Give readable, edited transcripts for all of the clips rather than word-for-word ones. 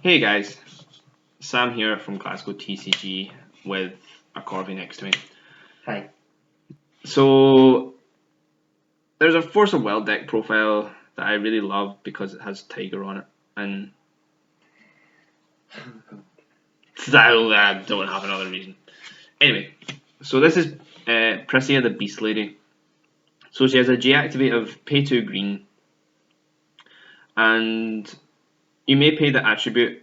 Hey guys, Sam here from Glasgow TCG with a Corby next to me. Hi. So there's a Force of Will deck profile that I really love because it has Tiger on it, and I don't have another reason. Anyway, so this is Pricia the Beast Lady. So she has a G activate of pay 2 green, and you may pay the attribute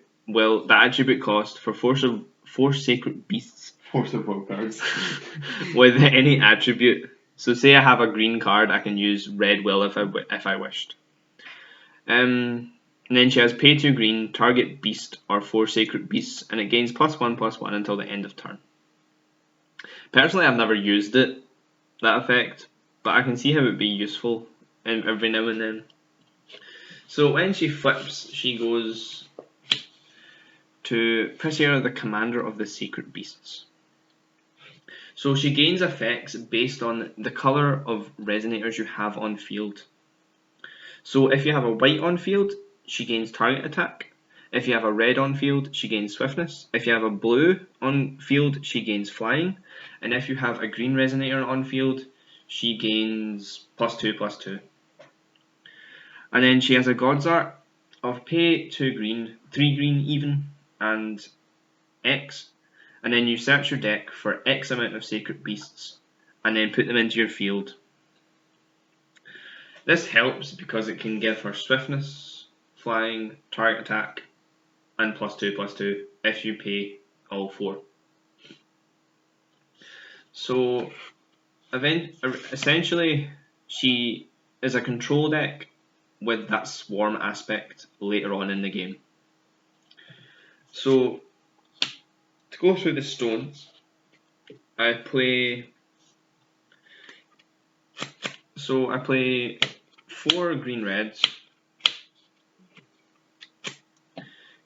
cost for four sacred beasts. Force of Will cards. With any attribute. So say I have a green card, I can use red will if I wished. And then she has pay 2 green, target beast or 4 sacred beasts, and it gains +1/+1 until the end of turn. Personally, I've never used that effect, but I can see how it would be useful every now and then. So when she flips, she goes to Pricia, the commander of the sacred beasts. So she gains effects based on the colour of resonators you have on field. So if you have a white on field, she gains target attack. If you have a red on field, she gains swiftness. If you have a blue on field, she gains flying. And if you have a green resonator on field, she gains +2/+2. And then she has a God's Art of pay 2 green, 3 green even, and X. And then you search your deck for X amount of sacred beasts and then put them into your field. This helps because it can give her swiftness, flying, target attack, and +2/+2 if you pay all 4. So essentially she is a control deck with that swarm aspect later on in the game. So to go through the stones, I play 4 green reds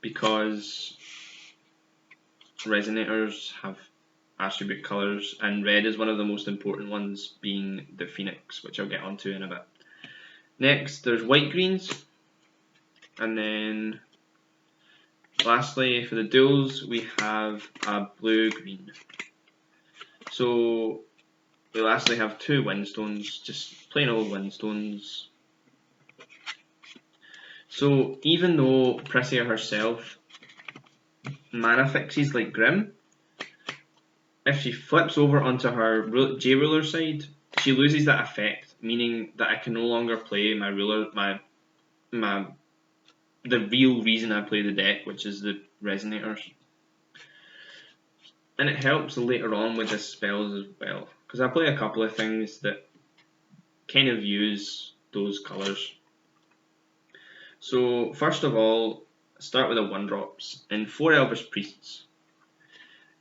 because resonators have attribute colours and red is one of the most important ones, being the Phoenix, which I'll get onto in a bit. Next there's white greens, and then lastly for the duels we have a blue green. So we lastly have 2 windstones, just plain old windstones. So even though Pricia herself mana fixes like Grim, if she flips over onto her J ruler side, she loses that effect, meaning that I can no longer play my ruler, the real reason I play the deck, which is the resonators. And it helps later on with the spells as well, because I play a couple of things that kind of use those colours. So first of all, start with the 1-drops and 4 Elvish Priests.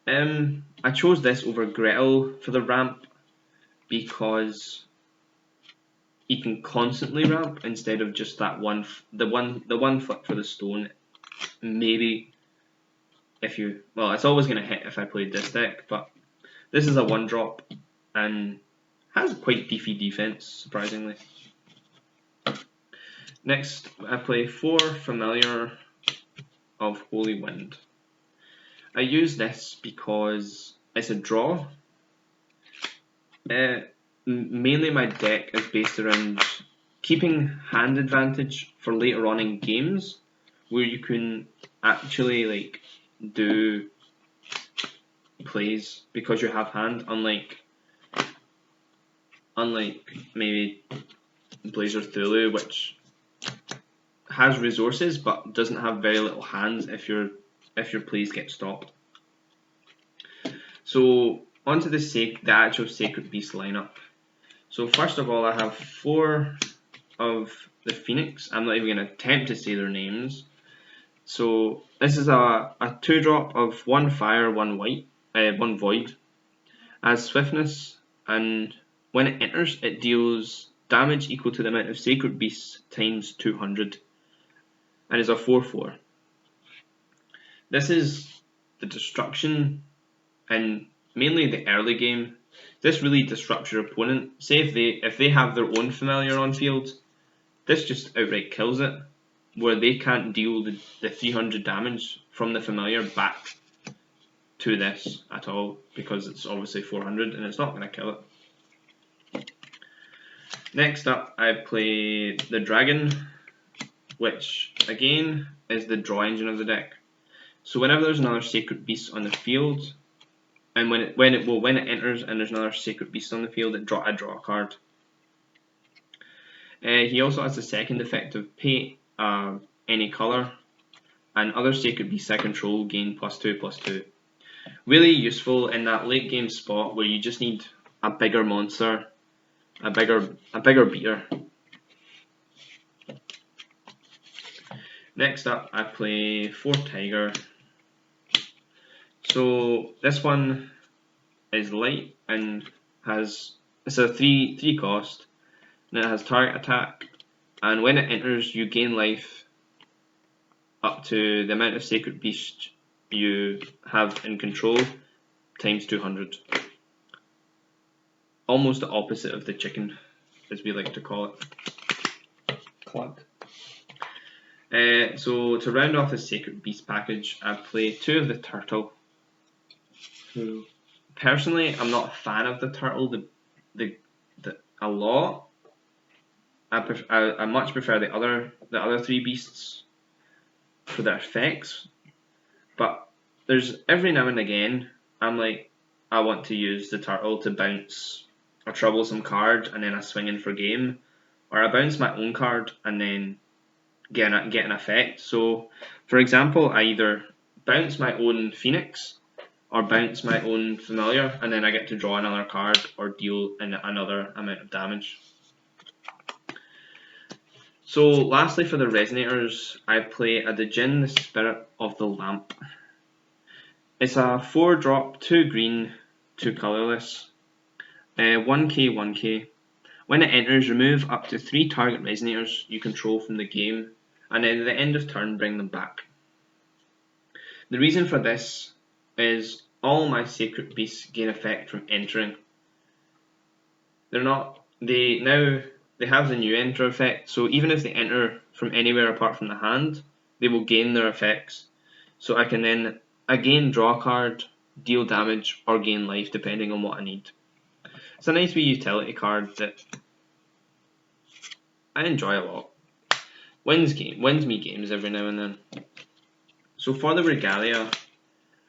I chose this over Gretel for the ramp because you can constantly ramp instead of just that one flip for the stone. Maybe if you, well, it's always going to hit if I played this deck, but this is a 1-drop and has quite beefy defense, surprisingly. Next, I play 4 Familiar of Holy Wind. I use this because it's a draw. Mainly my deck is based around keeping hand advantage for later on in games, where you can actually do plays because you have hand, unlike maybe Blazer Thulu, which has resources but doesn't have very little hands if your plays get stopped. So onto the actual Sacred Beast lineup. So first of all, I have 4 of the Phoenix. I'm not even going to attempt to say their names. So this is a 2-drop of 1 fire, 1 white, 1 void. As swiftness, and when it enters, it deals damage equal to the amount of Sacred Beasts times 200, and is a 4/4. This is the destruction, and mainly the early game. This really disrupts your opponent. Say if they have their own familiar on field, this just outright kills it. where they can't deal the 300 damage from the familiar back to this at all, because it's obviously 400 and it's not going to kill it. Next up, I play the dragon, which again is the draw engine of the deck. So whenever there's another sacred beast on the field, and when it enters and there's another sacred beast on the field, I draw a card. He also has the second effect of pay any colour, and other sacred beasts I control gain +2/+2. Really useful in that late game spot where you just need a bigger monster, a bigger beater. Next up, I play 4 Tiger. So this one is light and it's a 3 cost, and it has target attack, and when it enters you gain life up to the amount of sacred beast you have in control times 200. Almost the opposite of the chicken, as we like to call it. Clunk. So to round off the sacred beast package, I play 2 of the turtle. Who? Personally, I'm not a fan of the turtle a lot. I much prefer the other 3 beasts for their effects, but there's every now and again I'm like, I want to use the turtle to bounce a troublesome card and then I swing in for game, or I bounce my own card and then get an effect. So for example, I either bounce my own Phoenix or bounce my own familiar, and then I get to draw another card or deal another amount of damage. So lastly, for the resonators, I play a Djinn, the Spirit of the Lamp. It's a 4-drop, 2 green, 2 colourless, 1k, 1k. When it enters, remove up to 3 target resonators you control from the game, and then at the end of turn, bring them back. The reason for this is all my sacred beasts gain effect from entering. They have the new enter effect, so even if they enter from anywhere apart from the hand, they will gain their effects. So I can then again draw a card, deal damage, or gain life depending on what I need. It's a nice wee utility card that I enjoy a lot. Wins me games every now and then. So for the regalia,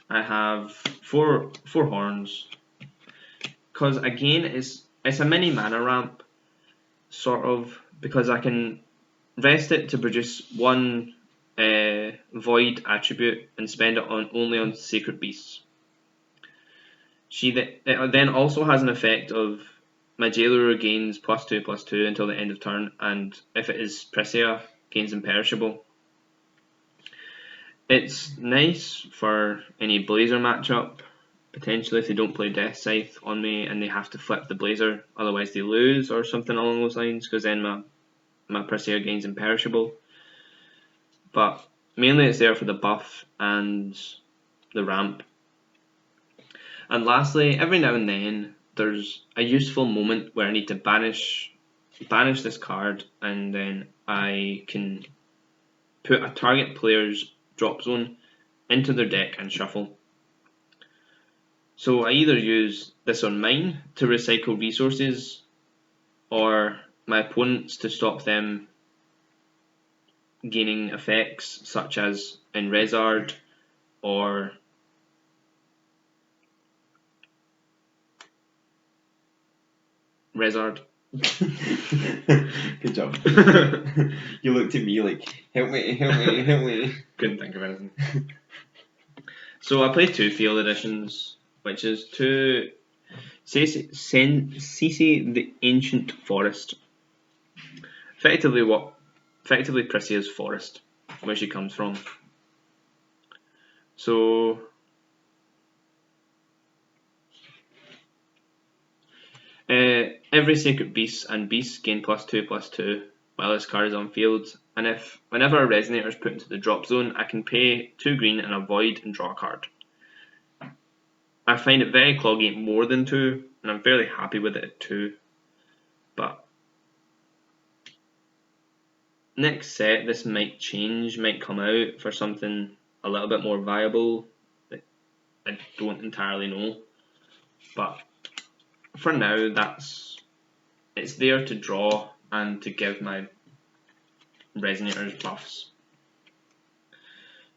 I have four horns, because again it's a mini mana ramp, sort of, because I can rest it to produce 1 void attribute and spend it only on sacred beasts. It then also has an effect of my jailer gains +2/+2 until the end of turn, and if it is Pricia, gains imperishable. It's nice for any Blazer matchup, potentially if they don't play Death Scythe on me and they have to flip the Blazer, otherwise they lose or something along those lines, because then my Pricia gains imperishable. But mainly it's there for the buff and the ramp. And lastly, every now and then there's a useful moment where I need to banish this card, and then I can put a target player's drop zone into their deck and shuffle. So I either use this on mine to recycle resources, or my opponents to stop them gaining effects such as in Rezard or Rezard. Good job. You looked at me like, help me. Couldn't think of anything. So I play 2 field editions, which is 2 Cece the Ancient Forest. Effectively Pricia's forest, where she comes from. So every sacred beast and beast gain +2/+2 while this card is on field, and whenever a resonator is put into the drop zone, I can pay 2 green and a void and draw a card. I find it very cloggy at more than 2, and I'm fairly happy with it at 2, but next set, this might change, might come out for something a little bit more viable. I don't entirely know, but for now, it's there to draw and to give my resonators buffs.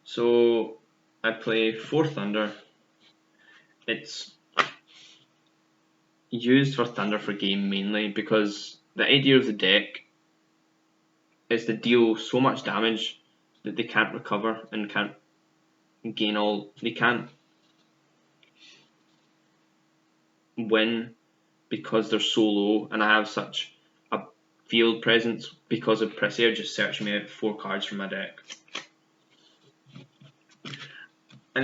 So I play 4 Thunder. It's used for Thunder for game mainly because the idea of the deck is to deal so much damage that they can't recover and can't they can't win because they're so low, and I have such a field presence because of Pricia just searching me out 4 cards from my deck. It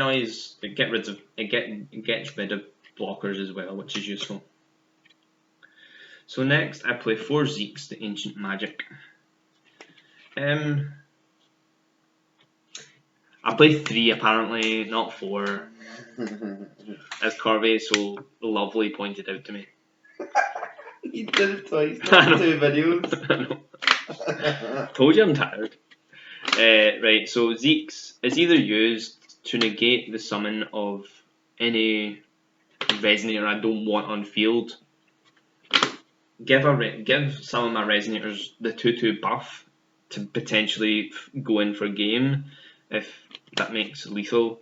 gets rid of blockers as well, which is useful. So next I play 4 Zekes, the Ancient Magic. I play 3 apparently, not 4, as Corvey so lovely pointed out to me. You did it twice, not 2 videos. I know. Told you I'm tired. Right, so Zekes is either used to negate the summon of any resonator I don't want on field. Give some of my resonators the 2/2 buff to potentially go in for game if that makes lethal.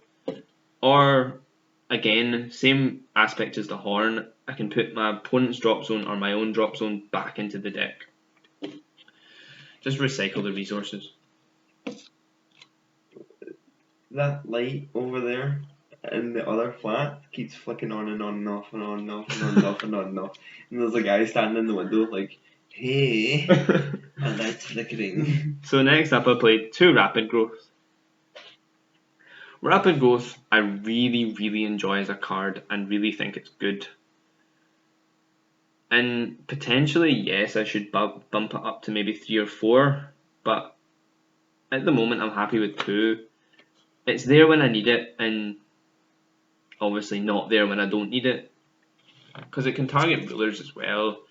Or again, same aspect as the horn, I can put my opponent's drop zone or my own drop zone back into the deck. Just recycle the resources. That light over there in the other flat keeps flicking on and on and off and on and off and on and off and on and off. And there's a guy standing in the window like, hey, my light's flickering. So next up I played 2 Rapid Growth. Rapid Growth I really enjoy as a card and really think it's good. And potentially, yes, I should bump it up to maybe 3 or 4, but at the moment I'm happy with 2. It's there when I need it, and obviously not there when I don't need it, because it can target rulers as well.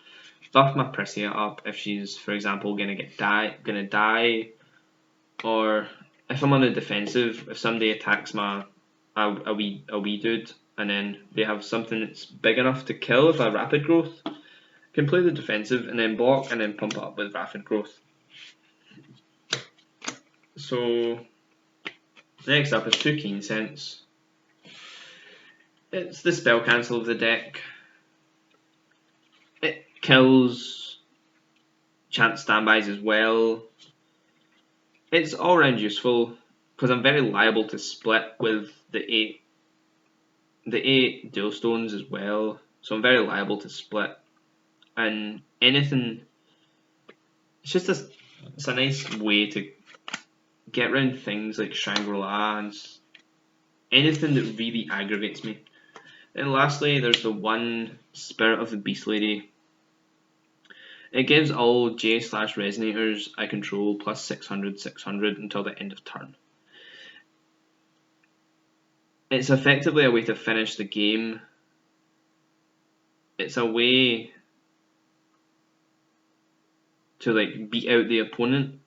Buff my Pricia up if she's, for example, gonna die, or if I'm on the defensive, if somebody attacks a wee dude, and then they have something that's big enough to kill if I Rapid Growth, I can play the defensive and then block and then pump it up with Rapid Growth. So next up is 2 Keen Sense. It's the spell cancel of the deck. It kills chance standbys as well. It's all round useful because I'm very liable to split with the 8 dual stones as well. So I'm very liable to split. And anything, it's a nice way to get around things like Shangri-La and anything that really aggravates me. And lastly, there's the 1 Spirit of the Beast Lady. It gives all J/resonators I control plus 600/600 until the end of turn. It's effectively a way to finish the game. It's a way to like beat out the opponent.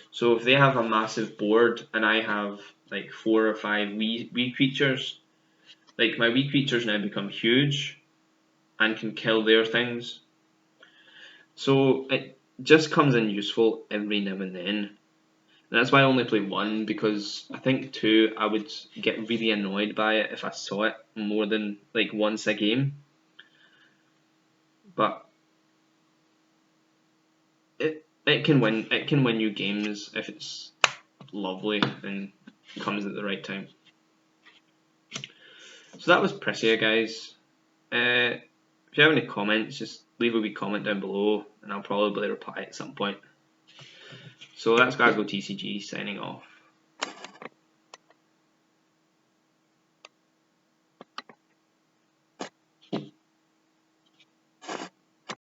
So if they have a massive board and I have like 4 or 5 wee creatures, like my wee creatures now become huge and can kill their things. So it just comes in useful every now and then. And that's why I only play 1, because I think 2 I would get really annoyed by it if I saw it more than like once a game. But it can win you games if it's lovely and comes at the right time. So that was Pricia, guys. If you have any comments, just leave a wee comment down below and I'll probably reply at some point. So that's Glasgow TCG signing off.